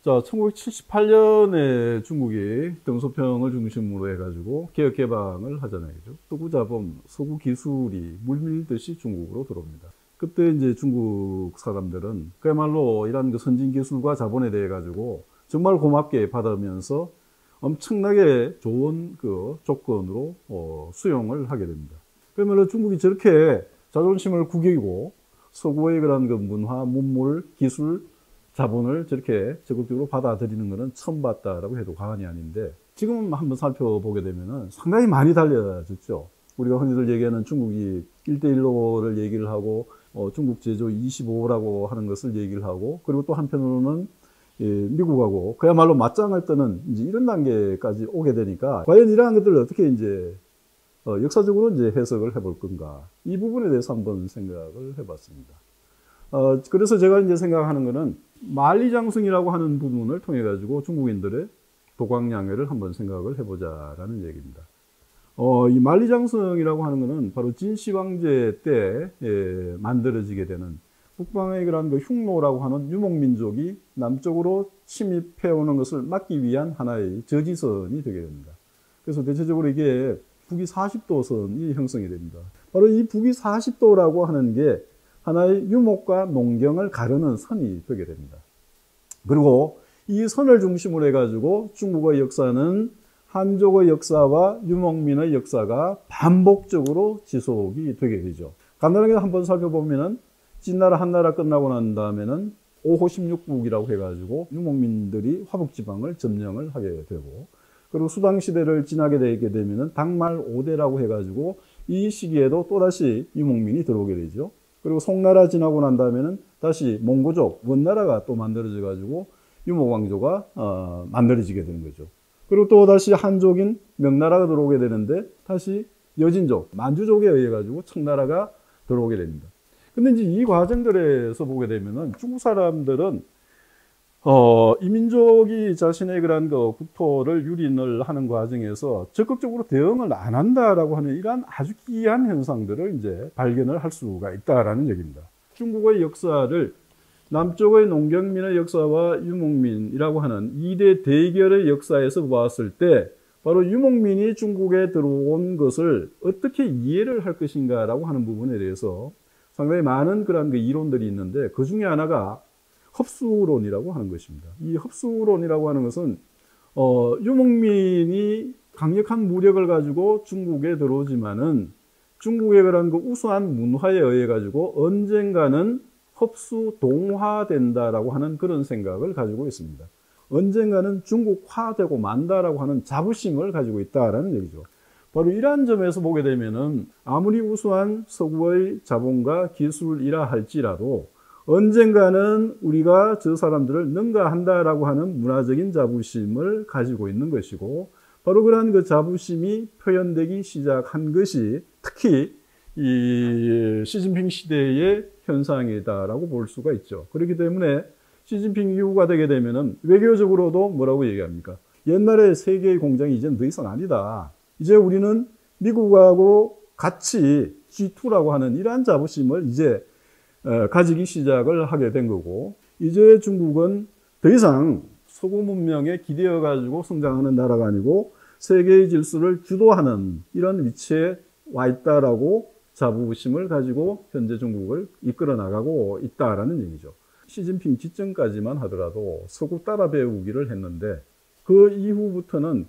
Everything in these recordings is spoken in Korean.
자, 1978년에 중국이 덩소평을 중심으로 해가지고 개혁개방을 하잖아요. 그죠? 서구자본, 서구기술이 물밀듯이 중국으로 들어옵니다. 그때 이제 중국 사람들은 그야말로 이런 그 선진기술과 자본에 대해 가지고 정말 고맙게 받으면서 엄청나게 좋은 그 조건으로 수용을 하게 됩니다. 그러면 중국이 저렇게 자존심을 구기고 서구의 그런 그 문화, 문물, 기술, 자본을 저렇게 적극적으로 받아들이는 것은 처음 봤다라고 해도 과언이 아닌데, 지금 한번 살펴보게 되면은 상당히 많이 달라졌죠. 우리가 흔히들 얘기하는 중국이 1대1로를 얘기를 하고, 중국 제조 25라고 하는 것을 얘기를 하고, 그리고 또 한편으로는 미국하고 그야말로 맞짱을 뜨는 이제 이런 단계까지 오게 되니까, 과연 이러한 것들을 어떻게 이제 역사적으로 이제 해석을 해볼 건가, 이 부분에 대해서 한번 생각을 해봤습니다. 그래서 제가 이제 생각하는 거는 만리장성이라고 하는 부분을 통해 가지고 중국인들의 도광양회를 한번 생각을 해보자라는 얘기입니다. 이 만리장성이라고 하는 것은 바로 진시황제 때 만들어지게 되는 북방의 그런 그 흉노라고 하는 유목민족이 남쪽으로 침입해오는 것을 막기 위한 하나의 저지선이 되게 됩니다. 그래서 대체적으로 이게 북위 40도선이 형성이 됩니다. 바로 이 북위 40도라고 하는 게 하나의 유목과 농경을 가르는 선이 되게 됩니다. 그리고 이 선을 중심으로 해가지고 중국의 역사는 한족의 역사와 유목민의 역사가 반복적으로 지속이 되게 되죠. 간단하게 한번 살펴보면은 진나라 한나라 끝나고 난 다음에는 5호 16국이라고 해가지고 유목민들이 화북지방을 점령을 하게 되고, 그리고 수당시대를 지나게 되게 되면은 당말 5대라고 해가지고 이 시기에도 또다시 유목민이 들어오게 되죠. 그리고 송나라 지나고 난 다음에는 다시 몽고족, 원나라가 또 만들어져 가지고 유목왕조가 만들어지게 되는 거죠. 그리고 또 다시 한족인 명나라가 들어오게 되는데 다시 여진족, 만주족에 의해 가지고 청나라가 들어오게 됩니다. 근데 이제 이 과정들에서 보게 되면은 중국 사람들은 이 민족이 자신의 그런 그 국토를 유린을 하는 과정에서 적극적으로 대응을 안 한다라고 하는 이러한 아주 기이한 현상들을 이제 발견을 할 수가 있다라는 얘기입니다. 중국의 역사를 남쪽의 농경민의 역사와 유목민이라고 하는 2대 대결의 역사에서 보았을 때, 바로 유목민이 중국에 들어온 것을 어떻게 이해를 할 것인가라고 하는 부분에 대해서 상당히 많은 그런 그 이론들이 있는데, 그 중에 하나가 흡수론이라고 하는 것입니다. 이 흡수론이라고 하는 것은 유목민이 강력한 무력을 가지고 중국에 들어오지만은 중국의 그런 그 우수한 문화에 의해 가지고 언젠가는 흡수 동화된다라고 하는 그런 생각을 가지고 있습니다. 언젠가는 중국화되고 만다라고 하는 자부심을 가지고 있다라는 얘기죠. 바로 이러한 점에서 보게 되면은 아무리 우수한 서구의 자본과 기술이라 할지라도 언젠가는 우리가 저 사람들을 능가한다라고 하는 문화적인 자부심을 가지고 있는 것이고, 바로 그러한 그 자부심이 표현되기 시작한 것이 특히 이 시진핑 시대의 현상이다라고 볼 수가 있죠. 그렇기 때문에 시진핑 이후가 되게 되면은 외교적으로도 뭐라고 얘기합니까? 옛날에 세계의 공장이 이제는 더 이상 아니다. 이제 우리는 미국하고 같이 G2라고 하는 이러한 자부심을 이제 가지기 시작을 하게 된 거고, 이제 중국은 더 이상 서구 문명에 기대어 가지고 성장하는 나라가 아니고 세계의 질서를 주도하는 이런 위치에 와 있다라고 자부심을 가지고 현재 중국을 이끌어 나가고 있다라는 얘기죠. 시진핑 지정까지만 하더라도 서구 따라 배우기를 했는데, 그 이후부터는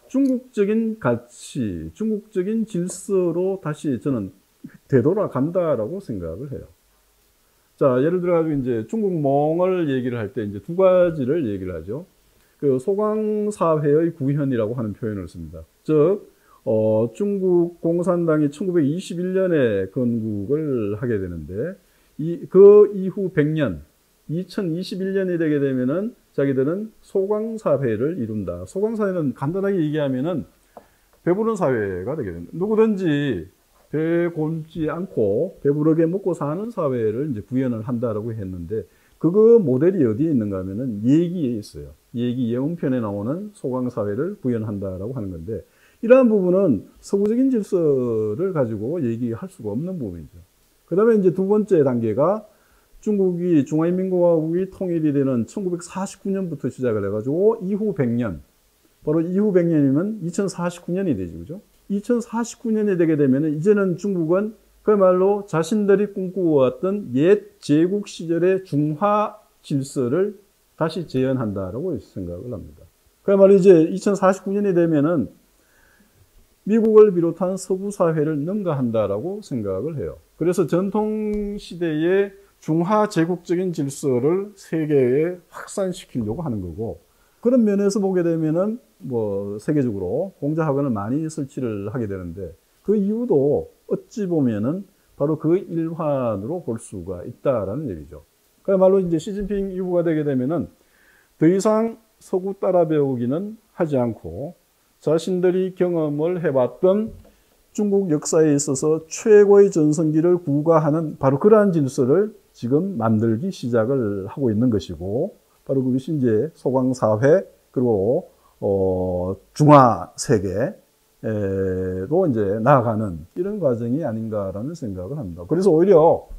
중국적인 가치, 중국적인 질서로 다시 저는 되돌아간다라고 생각을 해요. 자, 예를 들어가지고 이제 중국몽을 얘기를 할 때 이제 두 가지를 얘기를 하죠. 그 소강사회의 구현이라고 하는 표현을 씁니다. 즉, 중국 공산당이 1921년에 건국을 하게 되는데, 그 이후 100년, 2021년이 되게 되면은 자기들은 소강사회를 이룬다. 소강사회는 간단하게 얘기하면은 배부른 사회가 되게 됩니다. 누구든지 배 굶지 않고 배부르게 먹고 사는 사회를 이제 구현을 한다라고 했는데, 그거 모델이 어디에 있는가 하면은 예기에 있어요. 예기 예언편에 나오는 소강사회를 구현한다라고 하는 건데, 이러한 부분은 서구적인 질서를 가지고 얘기할 수가 없는 부분이죠. 그 다음에 이제 두 번째 단계가 중국이 중화인민共和国이 통일이 되는 1949년부터 시작을 해가지고 이후 100년, 바로 이후 100년이면 2049년이 되죠. 그죠? 2049년이 되게 되면 이제는 중국은 그야말로 자신들이 꿈꾸어왔던 옛 제국 시절의 중화 질서를 다시 재현한다라고 생각을 합니다. 그야말로 이제 2049년이 되면은 미국을 비롯한 서구 사회를 능가한다라고 생각을 해요. 그래서 전통 시대의 중화 제국적인 질서를 세계에 확산시키려고 하는 거고, 그런 면에서 보게 되면은 뭐 세계적으로 공자학원을 많이 설치를 하게 되는데, 그 이유도 어찌 보면은 바로 그 일환으로 볼 수가 있다라는 얘기죠. 그야말로 이제 시진핑 이후가 되게 되면은 더 이상 서구 따라 배우기는 하지 않고 자신들이 경험을 해봤던 중국 역사에 있어서 최고의 전성기를 구가하는 바로 그러한 질서를 지금 만들기 시작을 하고 있는 것이고, 바로 그것이 이제 소강사회 그리고 중화 세계로 이제 나아가는 이런 과정이 아닌가라는 생각을 합니다. 그래서 오히려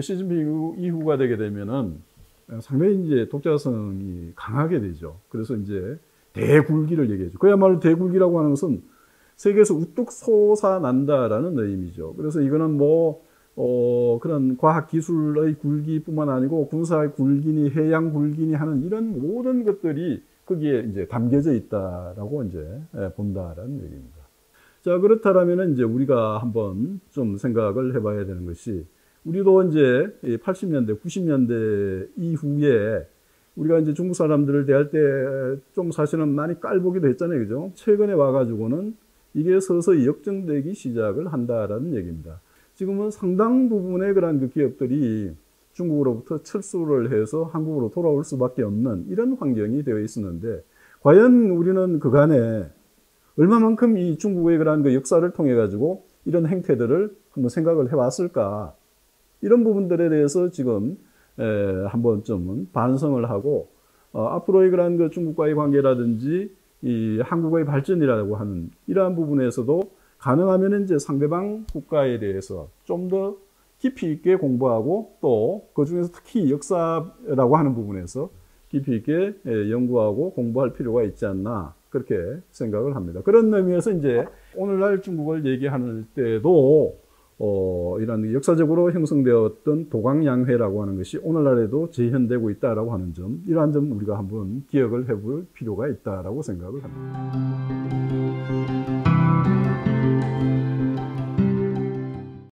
시진핑 이후가 되게 되면은 상당히 이제 독자성이 강하게 되죠. 그래서 이제 대굴기를 얘기하죠. 그야말로 대굴기라고 하는 것은 세계에서 우뚝 솟아난다라는 의미죠. 그래서 이거는 그런 과학기술의 굴기뿐만 아니고 군사의 굴기니 해양 굴기니 하는 이런 모든 것들이 거기에 이제 담겨져 있다라고 이제 본다라는 얘기입니다. 자, 그렇다면 이제 우리가 한번 좀 생각을 해봐야 되는 것이, 우리도 이제 80년대, 90년대 이후에 우리가 이제 중국 사람들을 대할 때 좀 사실은 많이 깔보기도 했잖아요. 그죠? 최근에 와가지고는 이게 서서히 역정되기 시작을 한다라는 얘기입니다. 지금은 상당 부분의 그런 그 기업들이 중국으로부터 철수를 해서 한국으로 돌아올 수밖에 없는 이런 환경이 되어 있었는데, 과연 우리는 그간에 얼마만큼 이 중국의 그런 그 역사를 통해 가지고 이런 행태들을 한번 생각을 해봤을까? 이런 부분들에 대해서 지금 한번 좀 반성을 하고, 앞으로의 그런 그 중국과의 관계라든지 이 한국의 발전이라고 하는 이러한 부분에서도 가능하면 이제 상대방 국가에 대해서 좀 더 깊이 있게 공부하고, 또 그 중에서 특히 역사라고 하는 부분에서 깊이 있게 연구하고 공부할 필요가 있지 않나, 그렇게 생각을 합니다. 그런 의미에서 이제 오늘날 중국을 얘기할 때도 이런 역사적으로 형성되었던 도강양회라고 하는 것이 오늘날에도 재현되고 있다라고 하는 점, 이러한 점 우리가 한번 기억을 해볼 필요가 있다라고 생각을 합니다.